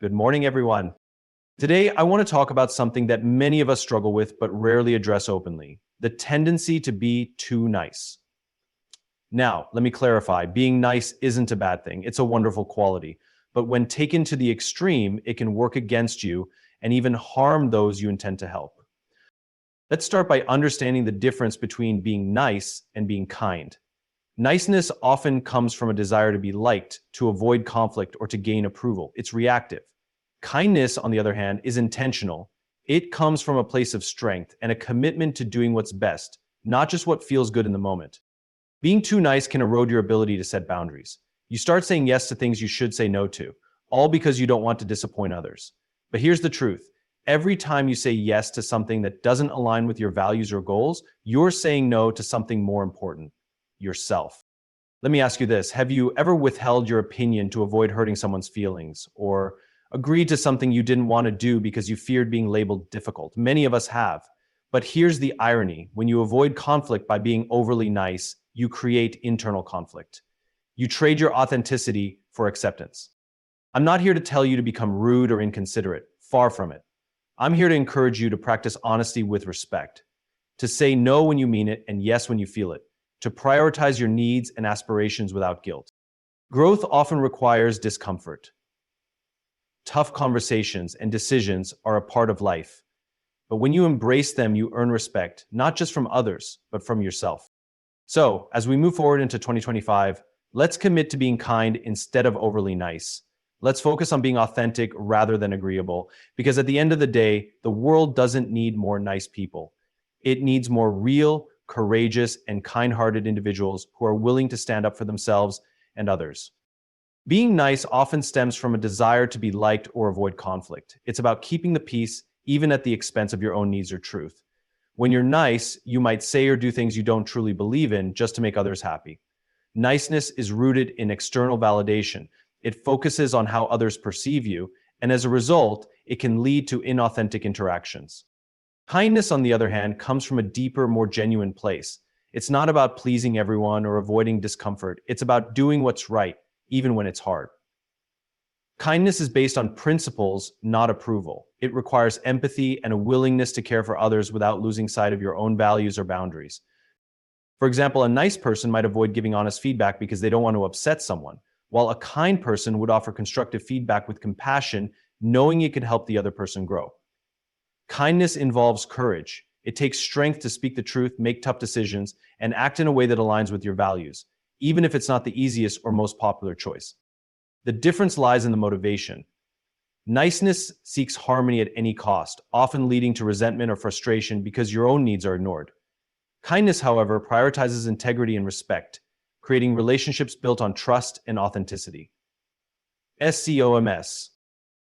Good morning, everyone. Today, I want to talk about something that many of us struggle with but rarely address openly: the tendency to be too nice. Now, let me clarify: being nice isn't a bad thing, it's a wonderful quality. But when taken to the extreme, it can work against you and even harm those you intend to help. Let's start by understanding the difference between being nice and being kind. Niceness often comes from a desire to be liked, to avoid conflict, or to gain approval. It's reactive. Kindness, on the other hand, is intentional. It comes from a place of strength and a commitment to doing what's best, not just what feels good in the moment. Being too nice can erode your ability to set boundaries. You start saying yes to things you should say no to, all because you don't want to disappoint others. But here's the truth. Every time you say yes to something that doesn't align with your values or goals, you're saying no to something more important: yourself. Let me ask you this: have you ever withheld your opinion to avoid hurting someone's feelings, or agreed to something you didn't want to do because you feared being labeled difficult? Many of us have. But here's the irony: when you avoid conflict by being overly nice, you create internal conflict. You trade your authenticity for acceptance. I'm not here to tell you to become rude or inconsiderate. Far from it. I'm here to encourage you to practice honesty with respect, to say no when you mean it and yes when you feel it, to prioritize your needs and aspirations without guilt. Growth often requires discomfort. Tough conversations and decisions are a part of life. But when you embrace them, you earn respect, not just from others, but from yourself. So, as we move forward into 2025, let's commit to being kind instead of overly nice. Let's focus on being authentic rather than agreeable, because at the end of the day, the world doesn't need more nice people. It needs more real, courageous, and kind-hearted individuals who are willing to stand up for themselves and others. Being nice often stems from a desire to be liked or avoid conflict. It's about keeping the peace, even at the expense of your own needs or truth. When you're nice, you might say or do things you don't truly believe in just to make others happy. Niceness is rooted in external validation. It focuses on how others perceive you, and as a result, it can lead to inauthentic interactions. Kindness, on the other hand, comes from a deeper, more genuine place. It's not about pleasing everyone or avoiding discomfort. It's about doing what's right, even when it's hard. Kindness is based on principles, not approval. It requires empathy and a willingness to care for others without losing sight of your own values or boundaries. For example, a nice person might avoid giving honest feedback because they don't want to upset someone, while a kind person would offer constructive feedback with compassion, knowing it could help the other person grow. Kindness involves courage. It takes strength to speak the truth, make tough decisions, and act in a way that aligns with your values, even if it's not the easiest or most popular choice. The difference lies in the motivation. Niceness seeks harmony at any cost, often leading to resentment or frustration because your own needs are ignored. Kindness, however, prioritizes integrity and respect, creating relationships built on trust and authenticity. SCOMS.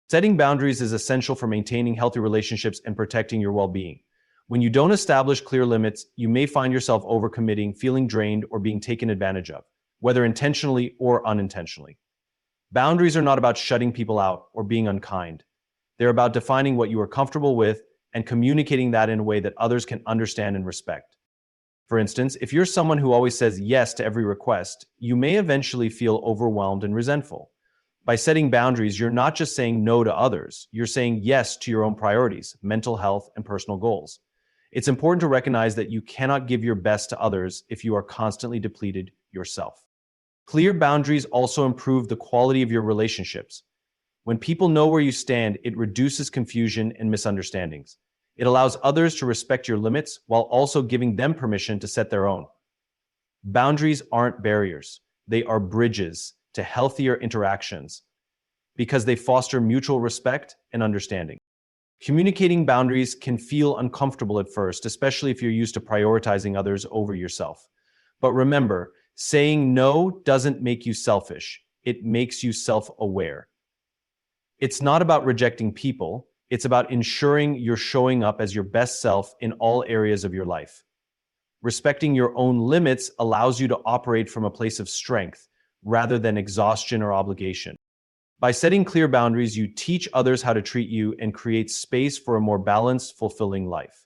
Setting boundaries is essential for maintaining healthy relationships and protecting your well-being. When you don't establish clear limits, you may find yourself overcommitting, feeling drained, or being taken advantage of, whether intentionally or unintentionally. Boundaries are not about shutting people out or being unkind. They're about defining what you are comfortable with and communicating that in a way that others can understand and respect. For instance, if you're someone who always says yes to every request, you may eventually feel overwhelmed and resentful. By setting boundaries, you're not just saying no to others, you're saying yes to your own priorities, mental health, and personal goals. It's important to recognize that you cannot give your best to others if you are constantly depleted yourself. Clear boundaries also improve the quality of your relationships. When people know where you stand, it reduces confusion and misunderstandings. It allows others to respect your limits while also giving them permission to set their own. Boundaries aren't barriers. They are bridges to healthier interactions because they foster mutual respect and understanding. Communicating boundaries can feel uncomfortable at first, especially if you're used to prioritizing others over yourself. But remember, saying no doesn't make you selfish. It makes you self-aware. It's not about rejecting people. It's about ensuring you're showing up as your best self in all areas of your life. Respecting your own limits allows you to operate from a place of strength rather than exhaustion or obligation. By setting clear boundaries, you teach others how to treat you and create space for a more balanced, fulfilling life.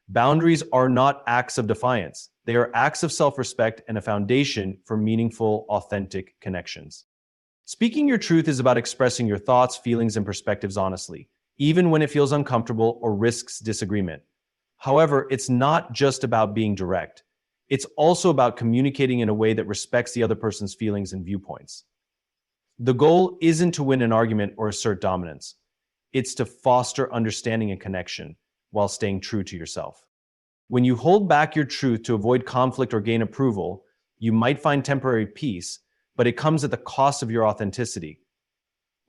Boundaries are not acts of defiance. They are acts of self-respect and a foundation for meaningful, authentic connections. Speaking your truth is about expressing your thoughts, feelings, and perspectives honestly, even when it feels uncomfortable or risks disagreement. However, it's not just about being direct. It's also about communicating in a way that respects the other person's feelings and viewpoints. The goal isn't to win an argument or assert dominance. It's to foster understanding and connection while staying true to yourself. When you hold back your truth to avoid conflict or gain approval, you might find temporary peace, but it comes at the cost of your authenticity.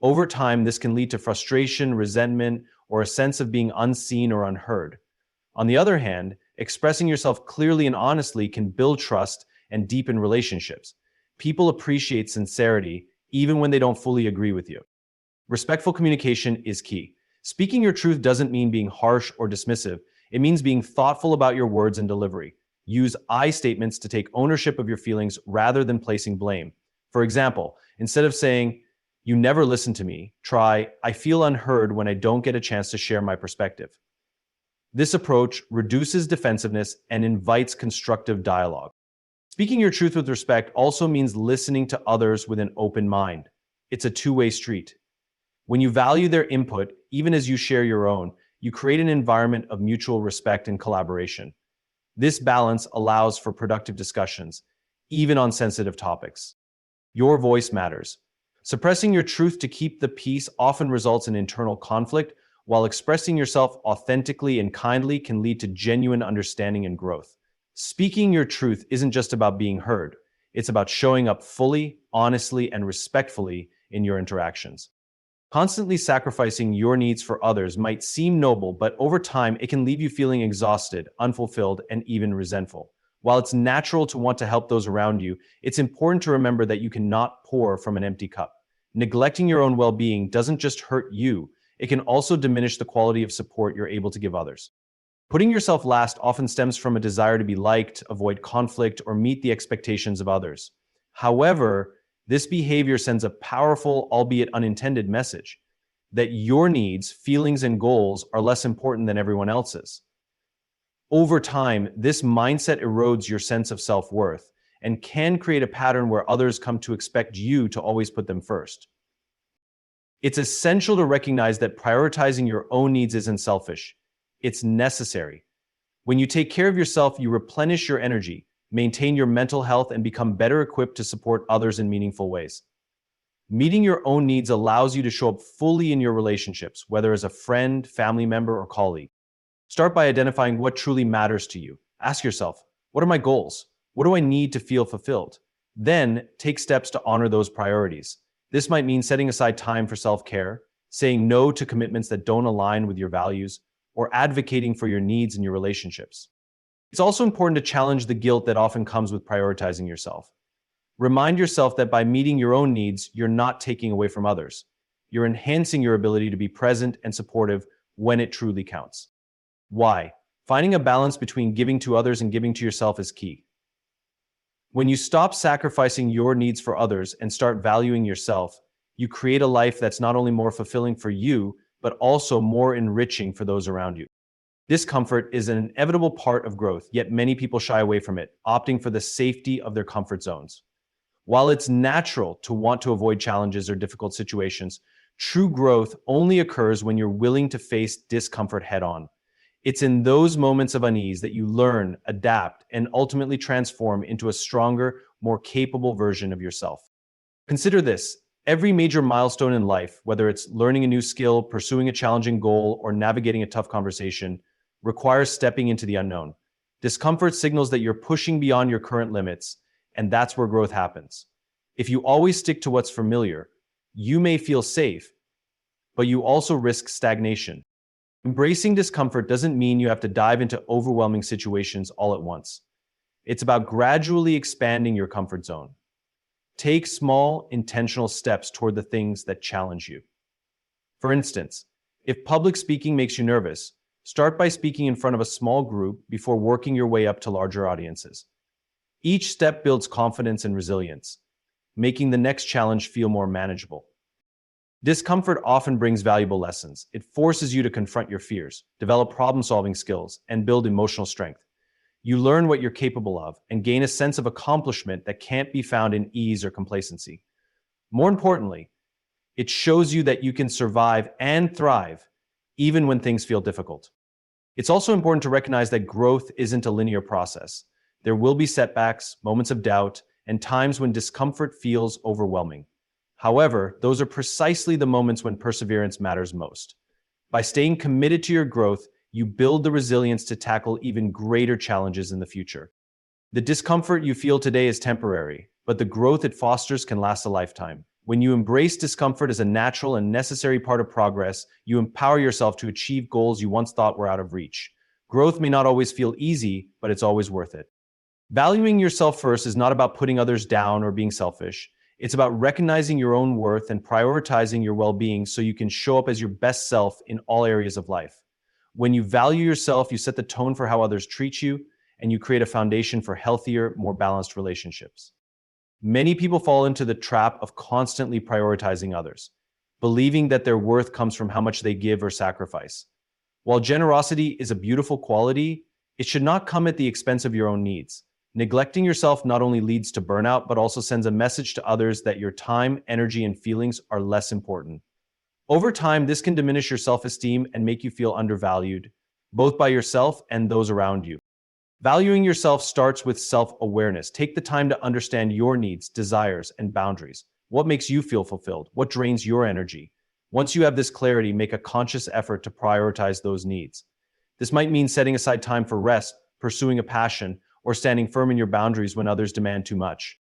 Over time, this can lead to frustration, resentment, or a sense of being unseen or unheard. On the other hand, expressing yourself clearly and honestly can build trust and deepen relationships. People appreciate sincerity even when they don't fully agree with you. Respectful communication is key. Speaking your truth doesn't mean being harsh or dismissive. It means being thoughtful about your words and delivery. Use I statements to take ownership of your feelings rather than placing blame. For example, instead of saying, "You never listen to me," try, "I feel unheard when I don't get a chance to share my perspective." This approach reduces defensiveness and invites constructive dialogue. Speaking your truth with respect also means listening to others with an open mind. It's a two-way street. When you value their input, even as you share your own, you create an environment of mutual respect and collaboration. This balance allows for productive discussions, even on sensitive topics. Your voice matters. Suppressing your truth to keep the peace often results in internal conflict, while expressing yourself authentically and kindly can lead to genuine understanding and growth. Speaking your truth isn't just about being heard. It's about showing up fully, honestly, and respectfully in your interactions. Constantly sacrificing your needs for others might seem noble, but over time, it can leave you feeling exhausted, unfulfilled, and even resentful. While it's natural to want to help those around you, it's important to remember that you cannot pour from an empty cup. Neglecting your own well-being doesn't just hurt you, it can also diminish the quality of support you're able to give others. Putting yourself last often stems from a desire to be liked, avoid conflict, or meet the expectations of others. However, this behavior sends a powerful, albeit unintended message that your needs, feelings, and goals are less important than everyone else's. Over time, this mindset erodes your sense of self-worth and can create a pattern where others come to expect you to always put them first. It's essential to recognize that prioritizing your own needs isn't selfish. It's necessary. When you take care of yourself, you replenish your energy, maintain your mental health, and become better equipped to support others in meaningful ways. Meeting your own needs allows you to show up fully in your relationships, whether as a friend, family member, or colleague. Start by identifying what truly matters to you. Ask yourself, what are my goals? What do I need to feel fulfilled? Then take steps to honor those priorities. This might mean setting aside time for self-care, saying no to commitments that don't align with your values, or advocating for your needs in your relationships. It's also important to challenge the guilt that often comes with prioritizing yourself. Remind yourself that by meeting your own needs, you're not taking away from others. You're enhancing your ability to be present and supportive when it truly counts. Why? Finding a balance between giving to others and giving to yourself is key. When you stop sacrificing your needs for others and start valuing yourself, you create a life that's not only more fulfilling for you, but also more enriching for those around you. Discomfort is an inevitable part of growth, yet many people shy away from it, opting for the safety of their comfort zones. While it's natural to want to avoid challenges or difficult situations, true growth only occurs when you're willing to face discomfort head-on. It's in those moments of unease that you learn, adapt, and ultimately transform into a stronger, more capable version of yourself. Consider this. Every major milestone in life, whether it's learning a new skill, pursuing a challenging goal, or navigating a tough conversation, requires stepping into the unknown. Discomfort signals that you're pushing beyond your current limits, and that's where growth happens. If you always stick to what's familiar, you may feel safe, but you also risk stagnation. Embracing discomfort doesn't mean you have to dive into overwhelming situations all at once. It's about gradually expanding your comfort zone. Take small, intentional steps toward the things that challenge you. For instance, if public speaking makes you nervous, start by speaking in front of a small group before working your way up to larger audiences. Each step builds confidence and resilience, making the next challenge feel more manageable. Discomfort often brings valuable lessons. It forces you to confront your fears, develop problem-solving skills, and build emotional strength. You learn what you're capable of and gain a sense of accomplishment that can't be found in ease or complacency. More importantly, it shows you that you can survive and thrive even when things feel difficult. It's also important to recognize that growth isn't a linear process. There will be setbacks, moments of doubt, and times when discomfort feels overwhelming. However, those are precisely the moments when perseverance matters most. By staying committed to your growth, you build the resilience to tackle even greater challenges in the future. The discomfort you feel today is temporary, but the growth it fosters can last a lifetime. When you embrace discomfort as a natural and necessary part of progress, you empower yourself to achieve goals you once thought were out of reach. Growth may not always feel easy, but it's always worth it. Valuing yourself first is not about putting others down or being selfish. It's about recognizing your own worth and prioritizing your well-being so you can show up as your best self in all areas of life. When you value yourself, you set the tone for how others treat you, and you create a foundation for healthier, more balanced relationships. Many people fall into the trap of constantly prioritizing others, believing that their worth comes from how much they give or sacrifice. While generosity is a beautiful quality, it should not come at the expense of your own needs. Neglecting yourself not only leads to burnout, but also sends a message to others that your time, energy, and feelings are less important. Over time, this can diminish your self-esteem and make you feel undervalued, both by yourself and those around you. Valuing yourself starts with self-awareness. Take the time to understand your needs, desires, and boundaries. What makes you feel fulfilled? What drains your energy? Once you have this clarity, make a conscious effort to prioritize those needs. This might mean setting aside time for rest, pursuing a passion, or standing firm in your boundaries when others demand too much.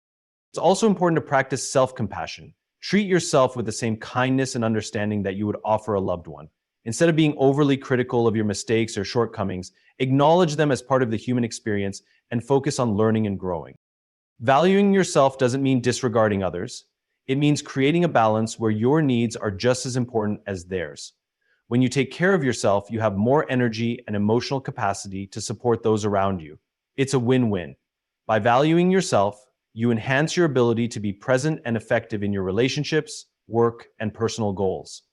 It's also important to practice self-compassion. Treat yourself with the same kindness and understanding that you would offer a loved one. Instead of being overly critical of your mistakes or shortcomings, acknowledge them as part of the human experience and focus on learning and growing. Valuing yourself doesn't mean disregarding others. It means creating a balance where your needs are just as important as theirs. When you take care of yourself, you have more energy and emotional capacity to support those around you. It's a win-win. By valuing yourself, you enhance your ability to be present and effective in your relationships, work, and personal goals.